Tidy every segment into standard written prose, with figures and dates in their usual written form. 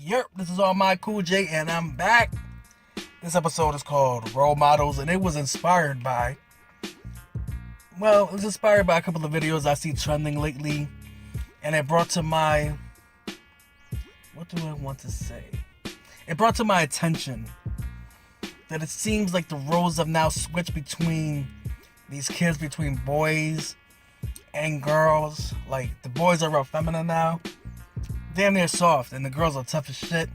Yep, this is All My Cool J, and I'm back. This episode is called Role Models, and it was inspired by, a couple of videos I see trending lately, and it brought to my, what do I want to say? It brought to my attention that it seems like the roles have now switched between these kids, between boys and girls. Like, the boys are real feminine now, damn near soft, and the girls are tough as shit.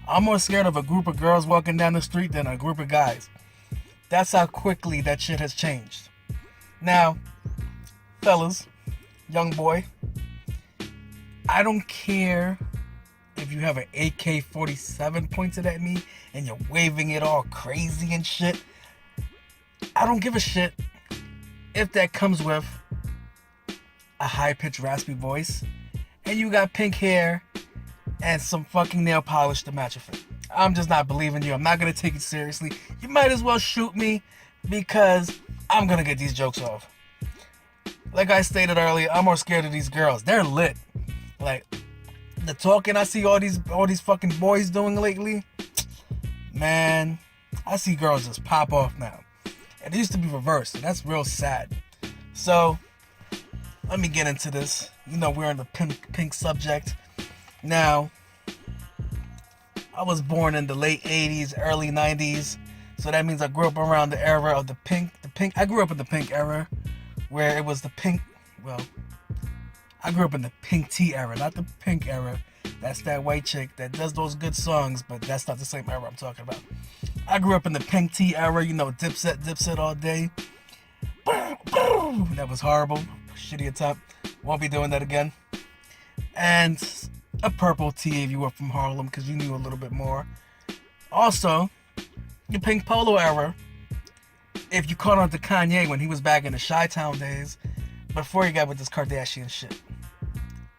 I'm more scared of a group of girls walking down the street than a group of guys. That's how quickly that shit has changed. Now, fellas, young boy, I don't care if you have an AK-47 pointed at me and you're waving it all crazy and shit. I don't give a shit if that comes with a high-pitched raspy voice and you got pink hair and some fucking nail polish to match it. I'm just not believing you. I'm not gonna take it seriously. You might as well shoot me because I'm gonna get these jokes off. Like I stated earlier, I'm more scared of these girls. They're lit. Like, the talking I see all these fucking boys doing lately, man, I see girls just pop off now. And it used to be reversed, and that's real sad. So, let me get into this. You know, we're in the pink subject. Now, I was born in the late 80s, early 90s, so that means I grew up around the era of the pink. I grew up in the pink era, where it was the pink, I grew up in the pink tea era, not the pink era. That's that white chick that does those good songs, but that's not the same era I'm talking about. I grew up in the pink tea era, you know, Dipset all day. That was horrible, shitty attempt. Won't be doing that again. And a purple tea if you were from Harlem, because you knew a little bit more. Also, the pink polo era, if you caught on to Kanye when he was back in the Chi-Town days, before he got with this Kardashian shit.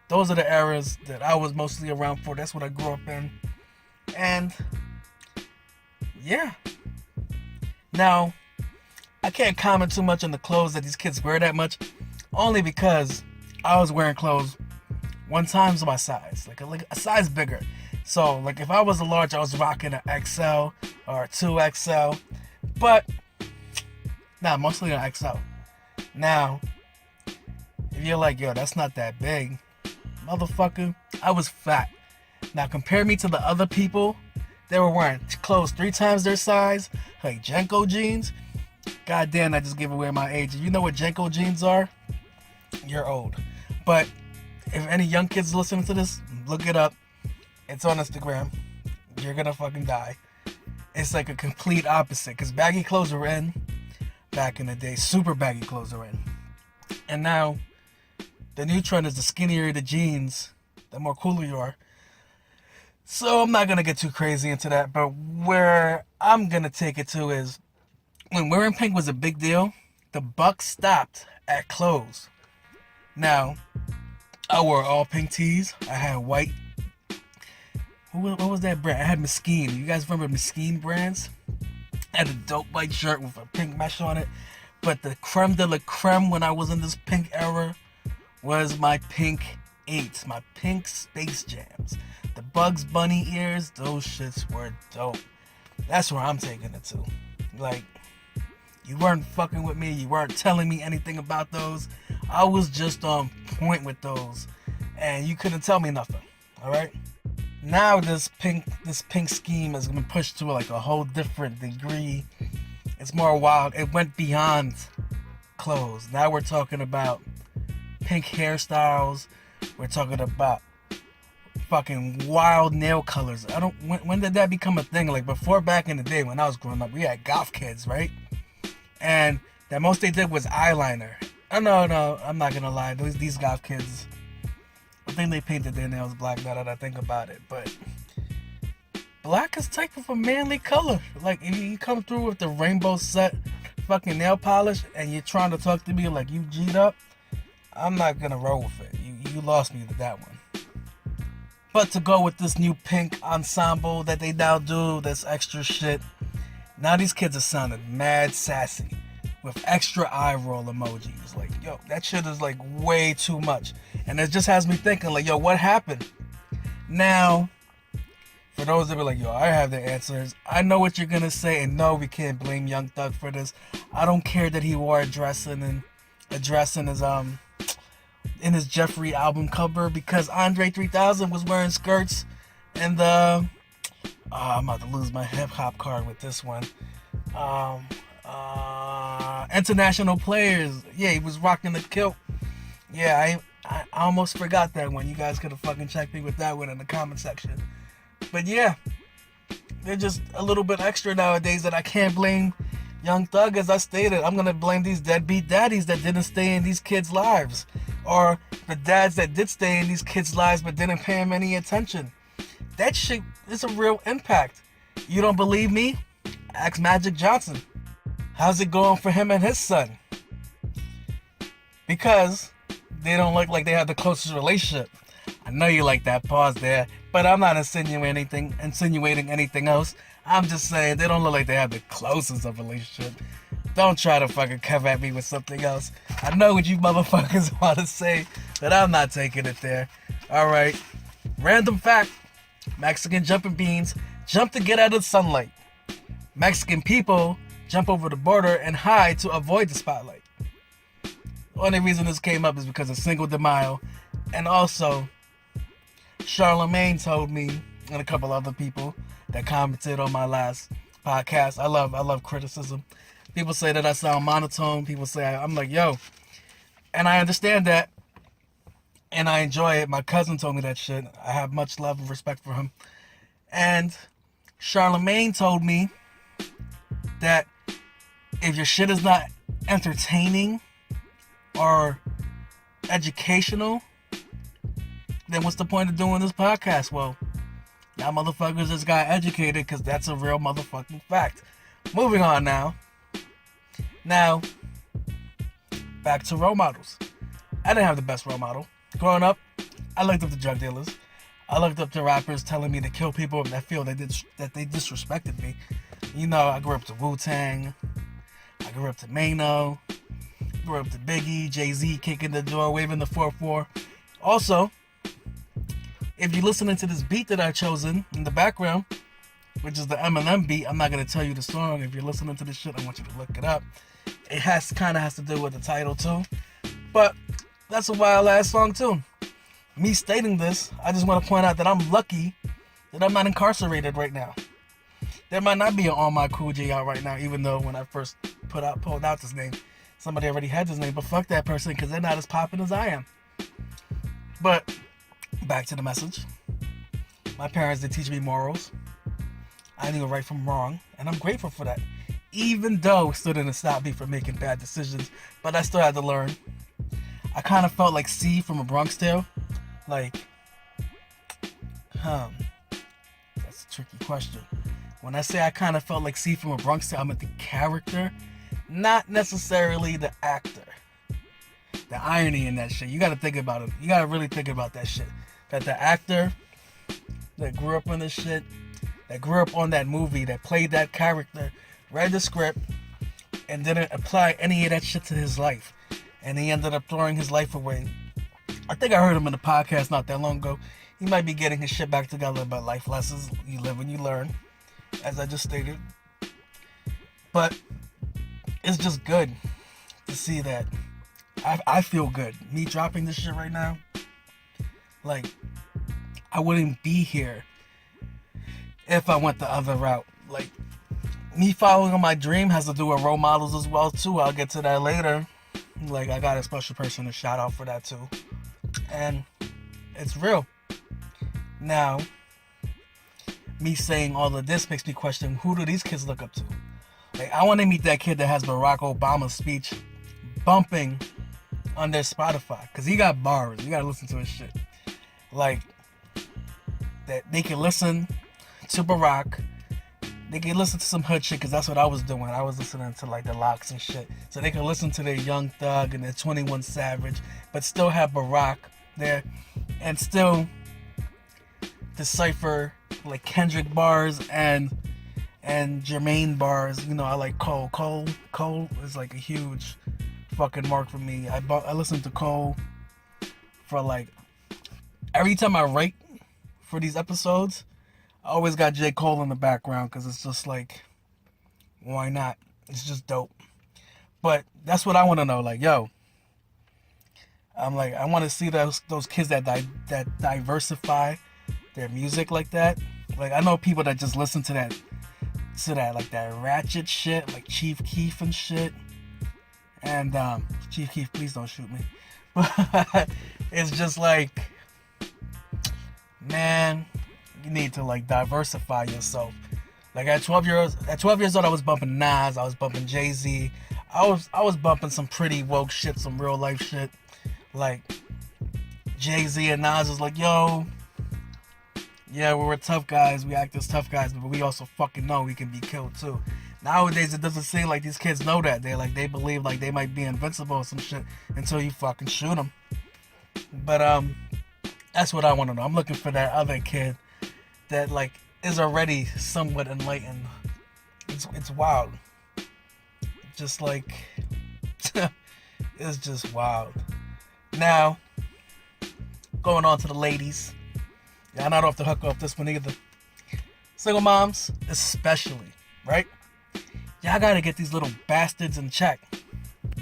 Those are the eras that I was mostly around for. That's what I grew up in. And, yeah. Now, I can't comment too much on the clothes that these kids wear that much, only because I was wearing clothes 1 times my size, like a size bigger. So, like, if I was a large, I was rocking an XL or a 2XL. But, mostly an XL. Now, if you're like, yo, that's not that big, motherfucker, I was fat. Now, compare me to the other people that were wearing clothes 3 times their size, like Jenko jeans. God damn, I just gave away my age. If you know what Jenko jeans are, you're old. But if any young kids listening to this, look it up. It's on Instagram. You're gonna fucking die. It's like a complete opposite, because baggy clothes were in back in the day. Super baggy clothes are in. And now, the new trend is the skinnier the jeans, the more cooler you are. So I'm not gonna get too crazy into that, but where I'm gonna take it to is, when wearing pink was a big deal, the buck stopped at clothes. Now, I wore all pink tees. I had white. What was that brand? I had Mesquite. You guys remember Mesquite brands? I had a dope white shirt with a pink mesh on it. But the creme de la creme when I was in this pink era was my pink 8s, my pink Space Jams. The Bugs Bunny ears, those shits were dope. That's where I'm taking it to. Like, you weren't fucking with me. You weren't telling me anything about those. I was just on point with those, and you couldn't tell me nothing. All right. Now this pink scheme has been pushed to like a whole different degree. It's more wild. It went beyond clothes. Now we're talking about pink hairstyles. We're talking about fucking wild nail colors. When did that become a thing? Like, before, back in the day when I was growing up, we had goth kids, right? And the most they did was eyeliner. No, I'm not gonna lie. These goth kids, I think they painted their nails black now that I think about it. But black is type of a manly color. Like, if you come through with the rainbow set fucking nail polish and you're trying to talk to me like you G'd up, I'm not gonna roll with it. You lost me with that one. But to go with this new pink ensemble that they now do, this extra shit, now these kids are sounding mad sassy with extra eye roll emojis. Like, yo, that shit is like way too much. And it just has me thinking, like, yo, what happened? Now, For those that be like, yo, I have the answers. I know what you're gonna say, and no, we can't blame Young Thug for this. I don't care that he wore a dress in his Jeffrey album cover, because Andre 3000 was wearing skirts, and I'm about to lose my hip hop card with this one. International Players. Yeah, he was rocking the kilt. Yeah, I almost forgot that one. You guys could have fucking checked me with that one in the comment section. But yeah, they're just a little bit extra nowadays that I can't blame Young Thug. As I stated, I'm gonna blame these deadbeat daddies that didn't stay in these kids' lives, or the dads that did stay in these kids' lives but didn't pay them any attention. That shit is a real impact. You don't believe me? Ask Magic Johnson. How's it going for him and his son? Because they don't look like they have the closest relationship. I know you like that pause there, but I'm not insinuating anything else. I'm just saying they don't look like they have the closest of relationship. Don't try to fucking come at me with something else. I know what you motherfuckers want to say, but I'm not taking it there. Alright. Random fact. Mexican jumping beans jump to get out of the sunlight. Mexican people jump over the border and hide to avoid the spotlight. The only reason this came up is because of Cinco de Mayo. And also, Charlemagne told me, and a couple other people that commented on my last podcast. I love criticism. People say that I sound monotone. People say I'm like, yo. And I understand that. And I enjoy it. My cousin told me that shit. I have much love and respect for him. And Charlemagne told me that if your shit is not entertaining or educational, then what's the point of doing this podcast? Well, y'all motherfuckers just got educated, because that's a real motherfucking fact. Moving on now. Now, back to role models. I didn't have the best role model. Growing up, I looked up to drug dealers. I looked up to rappers telling me to kill people that feel that they disrespected me. You know, I grew up to Wu-Tang. I grew up to Mano. Grew up to Biggie, Jay-Z kicking the door, waving the 4-4. Also, if you're listening to this beat that I've chosen in the background, which is the Eminem beat, I'm not going to tell you the song. If you're listening to this shit, I want you to look it up. It kind of has to do with the title too. But that's a wild ass song too. Me stating this, I just want to point out that I'm lucky that I'm not incarcerated right now. There might not be an All My Cool J out right now, even though when I first pulled out this name, somebody already had this name. But fuck that person, because they're not as popping as I am. But back to the message. My parents did teach me morals. I knew right from wrong, and I'm grateful for that. Even though it still didn't stop me from making bad decisions, but I still had to learn. I kind of felt like C from A Bronx Tale. Like, that's a tricky question. When I say I kind of felt like C from A Bronx Tale, I meant the character, not necessarily the actor. The irony in that shit. You gotta think about it. You gotta really think about that shit. That the actor that grew up on this shit, that grew up on that movie, that played that character, read the script, and didn't apply any of that shit to his life. And he ended up throwing his life away. I think I heard him in a podcast not that long ago. He might be getting his shit back together about life lessons. You live and you learn, as I just stated. But it's just good to see that. I feel good. Me dropping this shit right now, like, I wouldn't be here if I went the other route. Like, me following my dream has to do with role models as well too. I'll get to that later. Like, I got a special person to shout out for that too. And it's real. Now, me saying all of this makes me question, who do these kids look up to? Like, I want to meet that kid that has Barack Obama's speech bumping on their Spotify, because he got bars. You gotta listen to his shit. Like, that they can listen to Barack. They can listen to some hood shit, because that's what I was doing. I was listening to like the Locks and shit. So they can listen to their Young Thug and their 21 Savage, but still have Barack there, and still decipher like Kendrick bars and Jermaine bars. You know, I like Cole. Cole is like a huge fucking mark for me. I listen to Cole for like every time I write for these episodes. I always got J. Cole in the background because it's just like, why not? It's just dope. But that's what I want to know. Like, yo, I'm like, I want to see those kids that diversify their music like that. Like, I know people that just listen to that like that ratchet shit, like Chief Keef and shit. And Chief Keef, please don't shoot me. But it's just like, man, you need to like diversify yourself. Like at 12 years old, I was bumping Nas, I was bumping Jay-Z, I was bumping some pretty woke shit, some real life shit. Like Jay-Z and Nas was like, yo, yeah, we were tough guys, we act as tough guys, but we also fucking know we can be killed too. Nowadays, it doesn't seem like these kids know that. They believe like they might be invincible or some shit until you fucking shoot them. But that's what I want to know. I'm looking for that other kid that like is already somewhat enlightened. It's wild. Just like it's just wild. Now, going on to the ladies. Yeah, I'm not off the hook off this one either. Single moms, especially, right? Y'all gotta get these little bastards in check.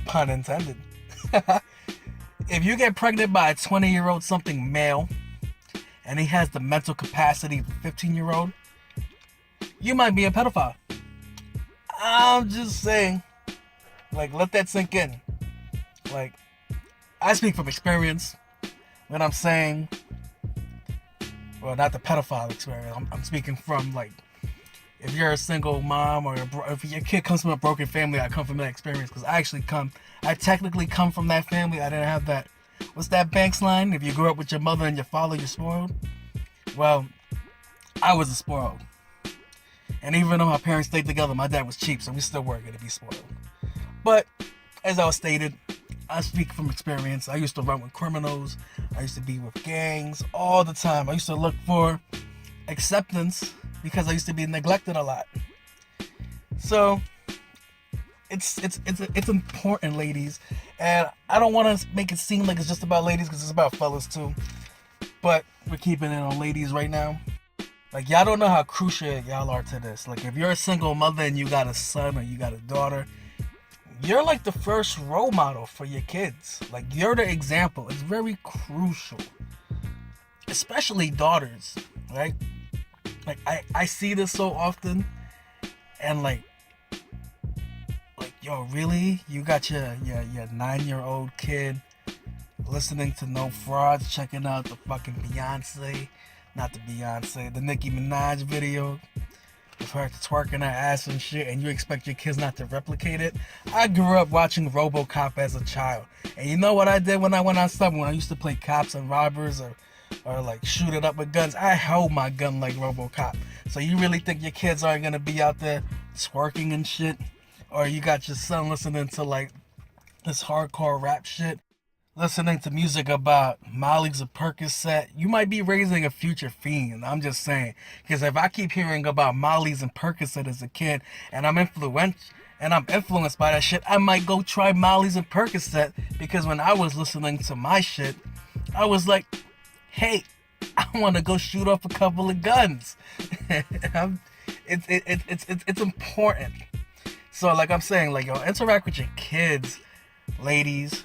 Pun intended. If you get pregnant by a 20-year-old something male, and he has the mental capacity of a 15-year-old, you might be a pedophile. I'm just saying. Like, let that sink in. Like, I speak from experience when I'm saying, well, not the pedophile experience. I'm speaking from, like, if you're a single mom or if your kid comes from a broken family, I come from that experience because I technically come from that family. I didn't have that. What's that Banks line? If you grew up with your mother and your father, you're spoiled. Well, I was spoiled. And even though my parents stayed together, my dad was cheap, so we still were going to be spoiled. But, as I was stated, I speak from experience. I used to run with criminals. I used to be with gangs all the time. I used to look for acceptance because I used to be neglected a lot. So it's important, ladies, and I don't want to make it seem like it's just about ladies because it's about fellas too. But we're keeping it on ladies right now. Like, y'all don't know how crucial y'all are to this. Like, if you're a single mother and you got a son or you got a daughter, you're like the first role model for your kids. Like, you're the example. It's very crucial, especially daughters, right? Like, I see this so often, and like, yo, really? You got your 9-year-old kid listening to No Frauds, checking out the fucking the Nicki Minaj video of her twerking her ass and shit, and you expect your kids not to replicate it? I grew up watching RoboCop as a child, and you know what I did when I went outside? When I used to play cops and robbers or like shoot it up with guns, I held my gun like RoboCop. So you really think your kids aren't gonna be out there twerking and shit? Or you got your son listening to like this hardcore rap shit, listening to music about Molly's a Percocet? You might be raising a future fiend. I'm just saying, because if I keep hearing about Molly's and Percocet as a kid, and I'm influenced by that shit, I might go try Molly's and Percocet, because when I was listening to my shit, I was like, hey, I want to go shoot off a couple of guns. It's important. So like I'm saying, like, yo, interact with your kids, ladies,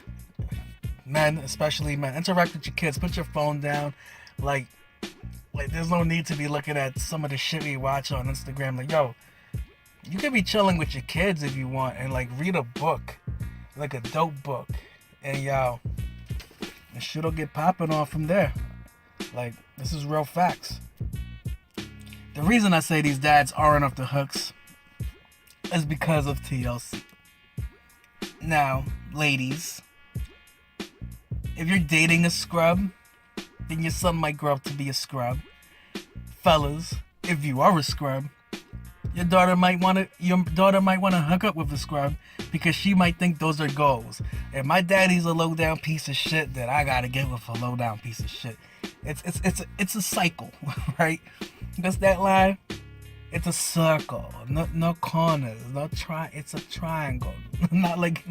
men, especially men. Interact with your kids. Put your phone down. Like there's no need to be looking at some of the shit we watch on Instagram. Like, yo, you could be chilling with your kids if you want and like read a book, like a dope book, and yo, the shit'll get popping off from there. Like, this is real facts. The reason I say these dads aren't off the hooks is because of TLC. Now, ladies, if you're dating a scrub, then your son might grow up to be a scrub. Fellas, if you are a scrub, your daughter might want to hook up with a scrub because she might think those are goals. If my daddy's a low down piece of shit, then I gotta get with a low down piece of shit. It's a cycle, right? That's that line. It's a circle, no corners, it's a triangle. Not like,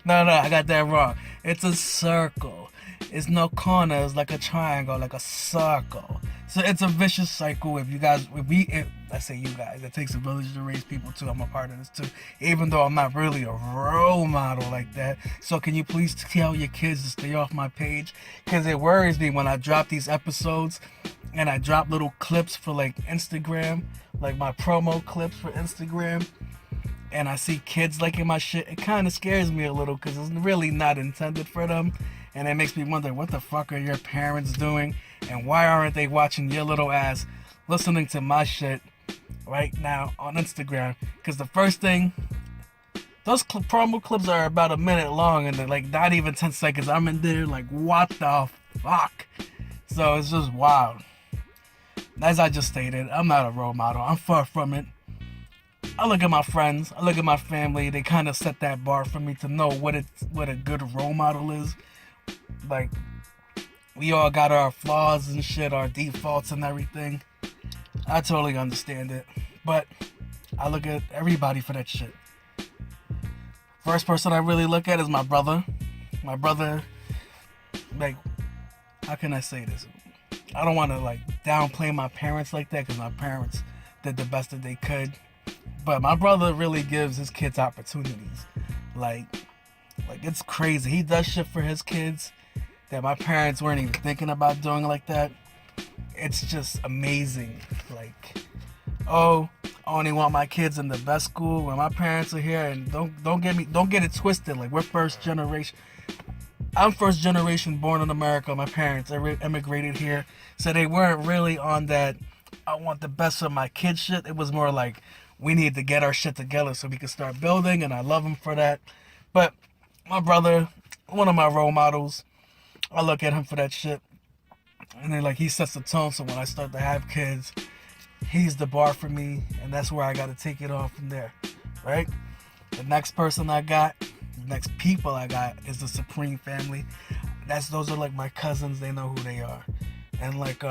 no, I got that wrong. It's a circle. It's no corners, like a triangle, like a circle. So it's a vicious cycle. Let's say you guys, it takes a village to raise people too. I'm a part of this too, even though I'm not really a role model like that. So can you please tell your kids to stay off my page? Because it worries me when I drop these episodes and I drop little clips for like Instagram, like my promo clips for Instagram, and I see kids liking my shit. It kind of scares me a little because it's really not intended for them. And it makes me wonder, what the fuck are your parents doing? And why aren't they watching your little ass listening to my shit right now on Instagram? Because the first thing, those promo clips are about a minute long and they're like not even 10 seconds. I'm in there like, what the fuck? So it's just wild. As I just stated, I'm not a role model. I'm far from it. I look at my friends, I look at my family. They kind of set that bar for me to know what a good role model is. Like, we all got our flaws and shit, our defaults and everything. I totally understand it. But I look at everybody for that shit. First person I really look at is my brother. My brother, like, how can I say this? I don't want to, like, downplay my parents like that because my parents did the best that they could. But my brother really gives his kids opportunities. Like it's crazy. He does shit for his kids that my parents weren't even thinking about doing like that. It's just amazing. Like, oh, I only want my kids in the best school when my parents are here. And don't get it twisted. Like, we're first generation. I'm first generation born in America. My parents immigrated here, so they weren't really on that I want the best for my kids shit. It was more like, we need to get our shit together so we can start building, and I love him for that. But my brother, one of my role models, I look at him for that shit. And then, like, he sets the tone, so when I start to have kids, he's the bar for me, and that's where I got to take it off from there, right? The next person I got, the next people I got is the Supreme family. Those are, like, my cousins. They know who they are. And, like,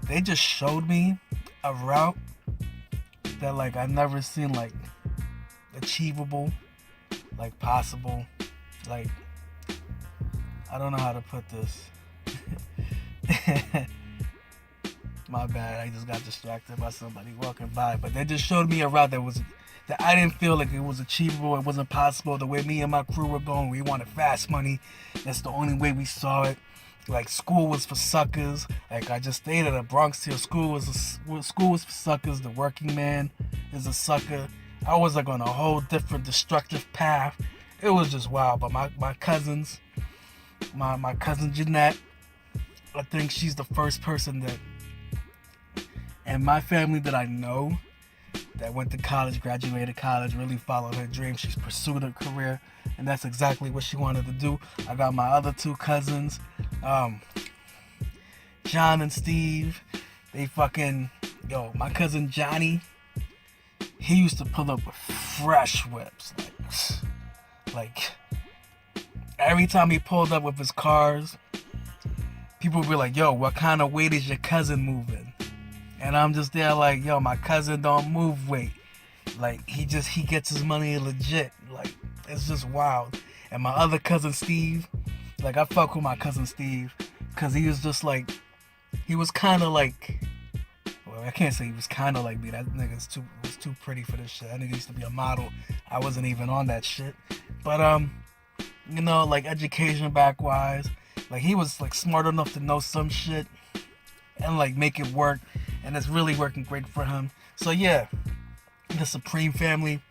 they just showed me a route that, like, I've never seen, like, achievable, like, possible. Like, I don't know how to put this. My bad, I just got distracted by somebody walking by. But they just showed me a route that I didn't feel like it was achievable. It wasn't possible. The way me and my crew were going, we wanted fast money. That's the only way we saw it. Like, school was for suckers. Like I just stated, a Bronx here, school was for suckers. The working man is a sucker. I was like on a whole different destructive path. It was just wild. But my cousins, my cousin Jeanette, I think she's the first person that, and my family that I know, that went to college, graduated college, really followed her dream. She's pursued her career, and that's exactly what she wanted to do. I got my other two cousins, John and Steve. They fucking, my cousin Johnny, he used to pull up with fresh whips. Like every time he pulled up with his cars, people would be like, yo, what kind of weight is your cousin moving? And I'm just there like, yo, my cousin don't move weight. Like, he gets his money legit. Like, it's just wild. And my other cousin Steve, like, I fuck with my cousin Steve, because he was just like, he was kind of like, well, I can't say he was kind of like me. That nigga was too pretty for this shit. I nigga used to be a model. I wasn't even on that shit. But, like, education back-wise, like, he was, like, smart enough to know some shit and, like, make it work. And it's really working great for him. So, yeah, the Supreme family,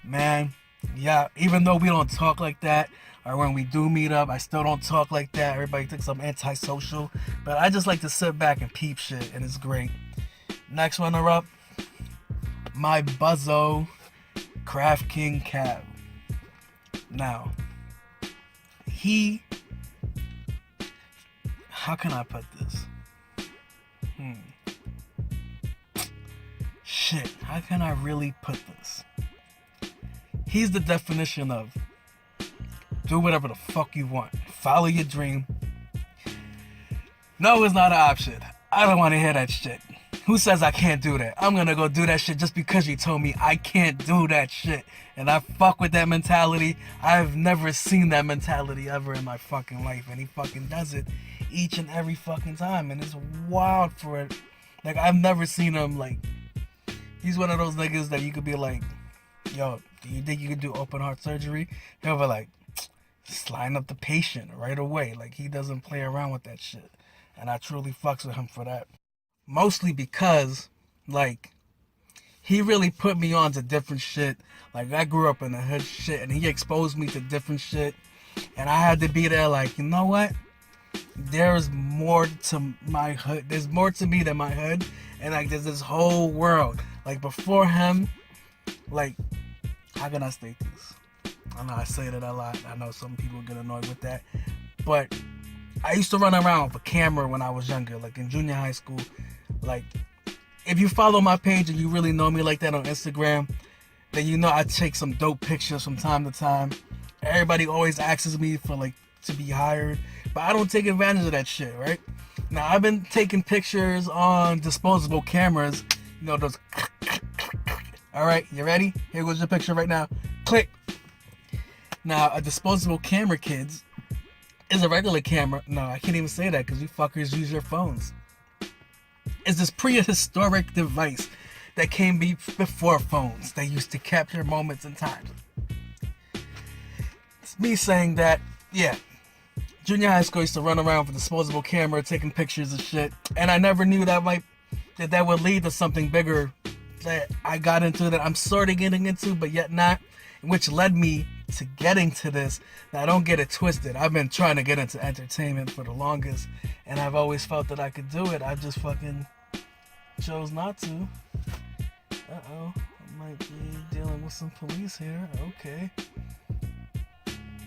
man, yeah, even though we don't talk like that, or when we do meet up, I still don't talk like that. Everybody thinks I'm antisocial. But I just like to sit back and peep shit, and it's great. Next runner up, my buzzo, Craft King Cav. Now, how can I put this? Shit, how can I really put this? He's the definition of do whatever the fuck you want. Follow your dream. No is not an option. I don't want to hear that shit. Who says I can't do that? I'm gonna go do that shit just because you told me I can't do that shit. And I fuck with that mentality. I've never seen that mentality ever in my fucking life. And he fucking does it each and every fucking time. And it's wild for it. Like, I've never seen him, like, he's one of those niggas that you could be like, yo, do you think you could do open heart surgery? He'll be like, line up the patient right away. Like, he doesn't play around with that shit. And I truly fucks with him for that. Mostly because, like, he really put me on to different shit. Like, I grew up in the hood shit, and he exposed me to different shit. And I had to be there like, you know what? There's more to my hood. There's more to me than my hood. And, like, there's this whole world. Like, before him, like, how can I state this? I know I say that a lot. I know some people get annoyed with that. But I used to run around with a camera when I was younger, like in junior high school. Like, if you follow my page and you really know me like that on Instagram, then you know I take some dope pictures from time to time. Everybody always asks me for, like, to be hired, but I don't take advantage of that shit, right? Now, I've been taking pictures on disposable cameras, you know, those. Alright, you ready? Here goes your picture right now. Click. Now, a disposable camera, kids, is a regular camera. No, I can't even say that because you fuckers use your phones. It's this prehistoric device that came before phones. They used to capture moments in time. It's me saying that, yeah, junior high school used to run around with a disposable camera taking pictures of shit, and I never knew that would lead to something bigger that I got into, that I'm sort of getting into, but yet not, which led me to getting to this. Now, don't get it twisted. I've been trying to get into entertainment for the longest, and I've always felt that I could do it. I just fucking chose not to. Uh-oh. I might be dealing with some police here. Okay.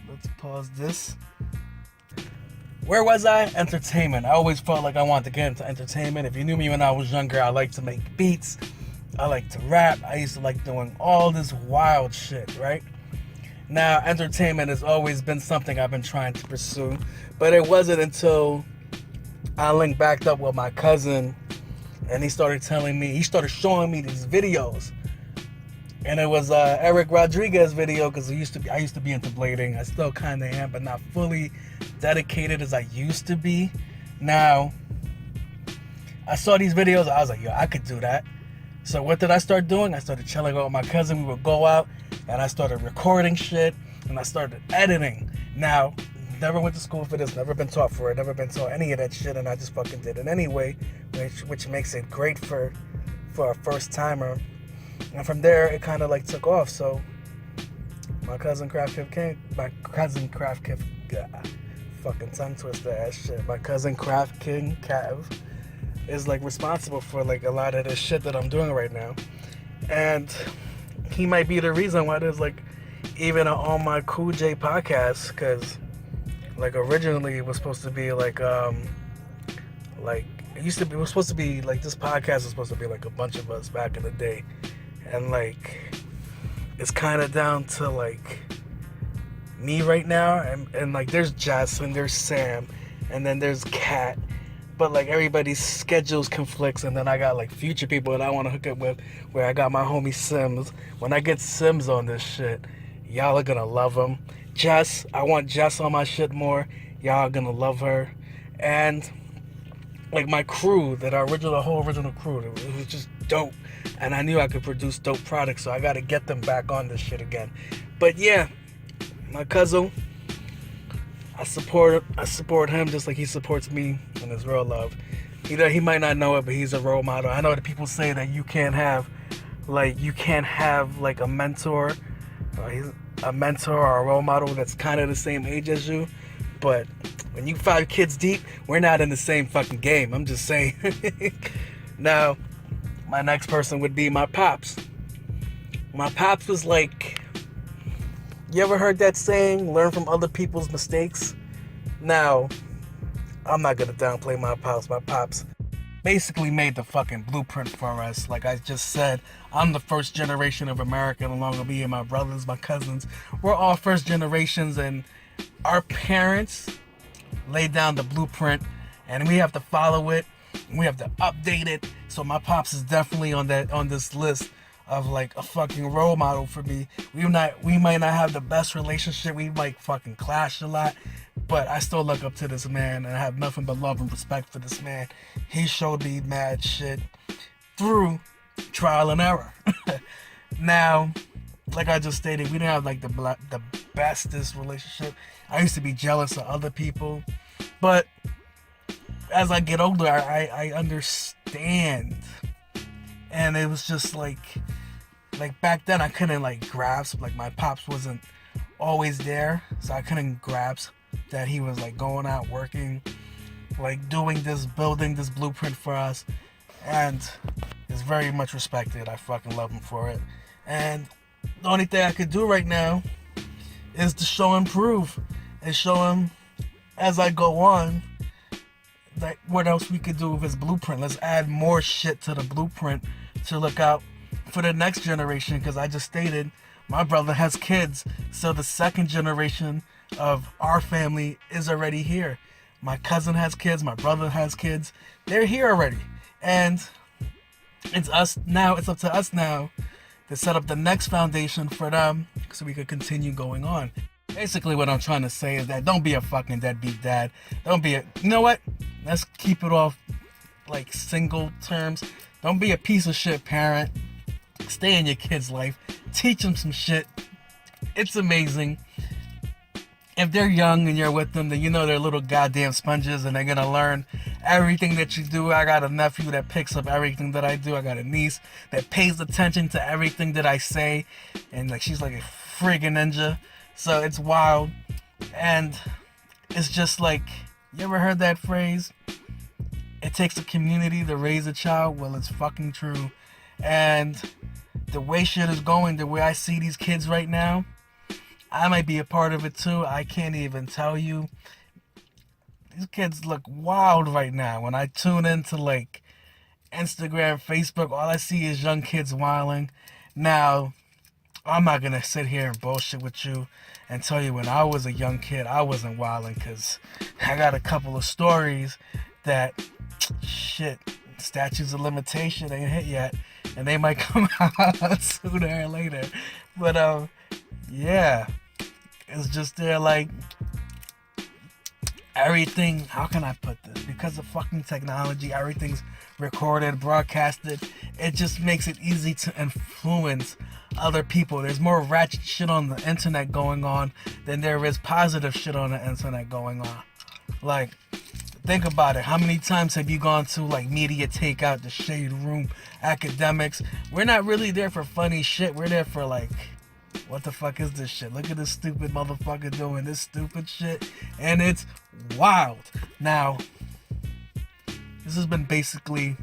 Let's pause this. Where was I? Entertainment. I always felt like I wanted to get into entertainment. If you knew me when I was younger, I liked to make beats. I like to rap. I used to like doing all this wild shit, right? Now, entertainment has always been something I've been trying to pursue, but it wasn't until I linked back up with my cousin, and he started showing me these videos, and it was Eric Rodriguez video, because I used to be into blading. I still kind of am, but not fully dedicated as I used to be. Now, I saw these videos, I was like, yo, I could do that. So what did I start doing? I started chilling out with my cousin. We would go out, and I started recording shit, and I started editing. Now, never went to school for this, never been taught for it, never been taught any of that shit, and I just fucking did it anyway, which makes it great for a first timer. And from there, it kind of like took off. So my cousin Craft King, fucking tongue twister ass shit. My cousin Craft King Cav is like responsible for like a lot of this shit that I'm doing right now, and he might be the reason why there's like even an On My Cool J podcast, because like originally it was supposed to be like it was supposed to be like, this podcast was supposed to be like a bunch of us back in the day, and like it's kind of down to like me right now, and like there's Jess and there's Sam and then there's Kat, but like everybody's schedules conflicts, and then I got like future people that I want to hook up with, where I got my homie Sims. When I get Sims on this shit, y'all are gonna love him. Jess, I want Jess on my shit more. Y'all are gonna love her. And like my crew, the whole original crew, it was just dope, and I knew I could produce dope products, so I gotta get them back on this shit again. But yeah, my cousin, I support him just like he supports me in his real love. He might not know it, but he's a role model. I know that people say that you can't have like a mentor, or a role model that's kind of the same age as you. But when you 5 kids deep, we're not in the same fucking game. I'm just saying. Now, my next person would be my pops. My pops was like, you ever heard that saying, learn from other people's mistakes? Now, I'm not gonna downplay my pops. My pops basically made the fucking blueprint for us. Like I just said, I'm the first generation of American, along with me and my brothers, my cousins. We're all first generations, and our parents laid down the blueprint, and we have to follow it. We have to update it. So my pops is definitely on this list of like a fucking role model for me. We might not have the best relationship. We might fucking clash a lot, but I still look up to this man, and I have nothing but love and respect for this man. He showed me mad shit through trial and error. Now, like I just stated, we didn't have like the bestest relationship. I used to be jealous of other people, but as I get older, I understand. And it was just like back then I couldn't like grasp, like my pops wasn't always there, so I couldn't grasp that he was like going out working, like doing this, building this blueprint for us, and it's very much respected. I fucking love him for it. And the only thing I could do right now is to show him proof and show him as I go on like what else we could do with his blueprint. Let's add more shit to the blueprint to look out for the next generation, because I just stated my brother has kids, so the second generation of our family is already here. My cousin has kids, my brother has kids, they're here already, and it's up to us now to set up the next foundation for them so we could continue going on. Basically what I'm trying to say is that don't be a fucking deadbeat dad. You know what? Let's keep it off like single terms. Don't be a piece of shit parent. Stay in your kid's life. Teach them some shit. It's amazing. If they're young and you're with them, then you know they're little goddamn sponges and they're gonna learn everything that you do. I got a nephew that picks up everything that I do. I got a niece that pays attention to everything that I say, and like she's like a friggin' ninja. So it's wild. And it's just like, you ever heard that phrase? It takes a community to raise a child. Well, it's fucking true. And the way shit is going, the way I see these kids right now, I might be a part of it too. I can't even tell you. These kids look wild right now. When I tune into like Instagram, Facebook, all I see is young kids wilding. Now, I'm not gonna sit here and bullshit with you and tell you when I was a young kid I wasn't wilding, because I got a couple of stories that shit, statutes of limitation ain't hit yet, and they might come out sooner or later. But yeah, it's just there like everything. How can I put this? Because of fucking technology, everything's recorded, broadcasted. It just makes it easy to influence other people. There's more ratchet shit on the internet going on than there is positive shit on the internet going on. Like, think about it. How many times have you gone to like Media Takeout, the Shade Room, Academics? We're not really there for funny shit. We're there for like, what the fuck is this shit? Look at this stupid motherfucker doing this stupid shit, and it's wild. Now, this has been basically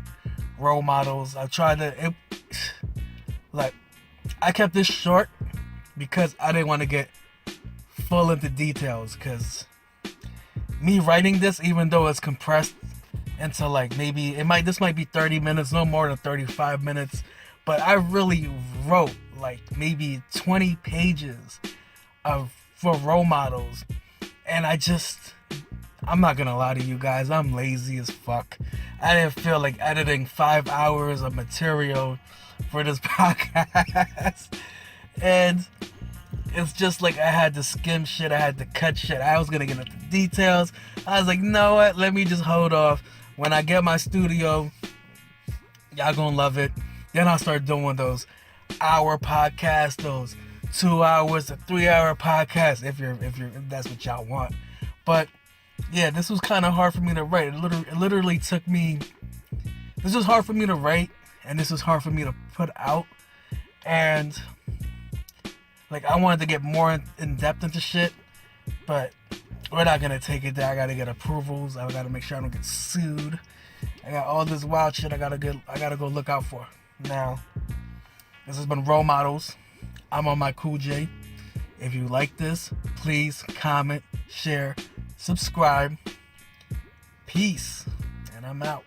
role models. I tried to I kept this short because I didn't want to get full into details, because me writing this, even though it's compressed into like this might be 30 minutes, no more than 35 minutes, but I really wrote like maybe 20 pages for role models, and I'm not gonna lie to you guys, I'm lazy as fuck. I didn't feel like editing 5 hours of material for this podcast, and it's just like I had to skim shit, I had to cut shit. I was gonna get into details. I was like, you know what, let me just hold off. When I get my studio, y'all gonna love it. Then I'll start doing those hour podcasts, those 2 hours to 3 hour podcasts, if that's what y'all want. But yeah, this was kind of hard for me to write. It literally took me. This was hard for me to write, and this was hard for me to put out. And like, I wanted to get more in depth into shit, but we're not gonna take it there. I gotta get approvals. I gotta make sure I don't get sued. I got all this wild shit I gotta go look out for. Now, this has been Role Models. I'm on my Cool J. If you like this, please comment, share, subscribe. Peace, and I'm out.